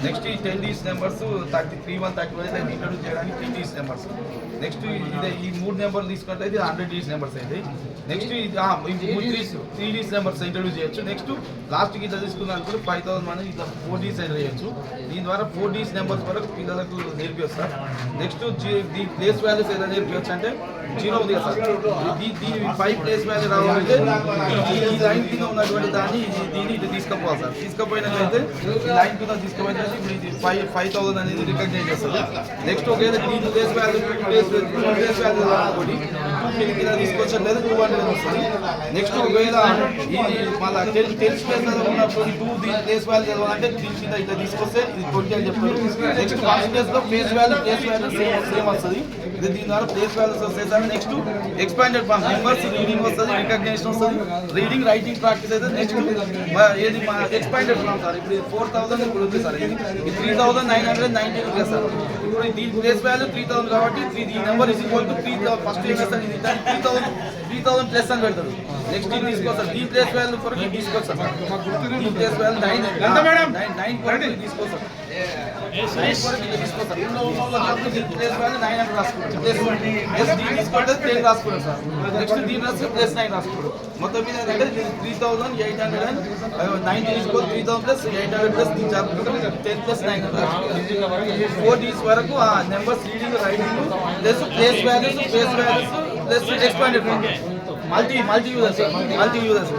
Next ఈ 10 digit numbers 31 31 introduce చేయడానికి 3 digit numbers. Next ఈ 3 నెంబర్లు తీసుకుంటే ఇది 100 డిజిట్ నెంబర్స్ అయితే. నెక్స్ట్ ఇది 3 డిజిట్ నెంబర్స్ ఇంట్రొడ్యూస్ చేయొచ్చు. నెక్స్ట్ లాస్ట్కి ఇట్లా తీసుకున్నాను 5000 మంది ఇట్లా 4 డిజిట్స్ ఎంటర్ చేయొచ్చు. దీని ద్వారా 4 డిజిట్ నెంబర్స్ వరకు పిల్లలకు నేర్పివచ్చు సార్. నెక్స్ట్ దీని ప్లేస్ వాల్యూస్ ఎలా నేర్పించవచ్చు అంటే 0 ఉంది కదా సార్, దీని 5 ప్లేస్ వాల్యూ రావాలంటే ఈ లైన్ కింద ఉన్నటువంటి దాన్ని దీన్ని ఇటు తీసుకుపోవాలి సార్. తీసుకుపోయినట్లయితే ఈ లైన్ కింద తీసుకుపోయినట్లయితే ఇప్పుడు ఇది 5000 అనేది రికగ్నైజ్ చేస్తుంది. నెక్స్ట్ ఒకవేళ దీని ప్లేస్ వాల్యూ ప్లేస్ వాల్యూ అనుకోండి 2 కింద తీసుకొచ్చట్లేదు 200 వస్తుంది. నెక్స్ట్ ఒకవేళ ఇది మళ్ళీ 10 ప్లేస్ ఉన్నప్పుడు 2 దీని ప్లేస్ వాల్యూ చదవాలంటే దీని కింద ఇట్లా తీసుకొస్తే ఇది 20 అని చెప్తారు. నెక్స్ట్ పర్సెంటేజ్లో ప్లేస్ వాల్యూ సేమ్ వస్తుంది. దీని ద్వారా ప్లేస్ వాల్యూస్ వస్తాయి sir. Next expanded form numbers reading వస్తుంది, రికగ్నేషన్ వస్తుంది, రీడింగ్ రైటింగ్ ప్రాక్టీస్ అయితే. నెక్స్ట్ ఏది మా ఎక్స్పాండెడ్ ఫామ్ సార్, ఇప్పుడు 4000 ఇప్పుడు ఉంది సార్, ఇది 3990 ఉంది సార్. ఇప్పుడు దీని ప్లేస్ వాల్యూ 3000 కాబట్టి ఈ number is equal to 3000. First ఏం చేస్తారు, ఇది 3000 ప్లస్ అని పెడతారు. నెక్స్ట్ ఇది తీసుకోవచ్చు దీని ప్లేస్ వాల్యూ కొరకు ఇది తీసుకోవచ్చు సార్. దీని ప్లేస్ వాల్యూ 9 తీసుకోవచ్చు. నెక్స్ట్ దీని రాసి ప్లస్ 9 రాసుకోండి. మొత్తం మీద ఏంటంటే 3890 తీసుకోవాలి. 3000 ప్లస్ 800 ప్లస్ 10 ప్లస్ 9 4 డీస్ వరకు ఆ numbers reading writing plus place values plus expanded multi users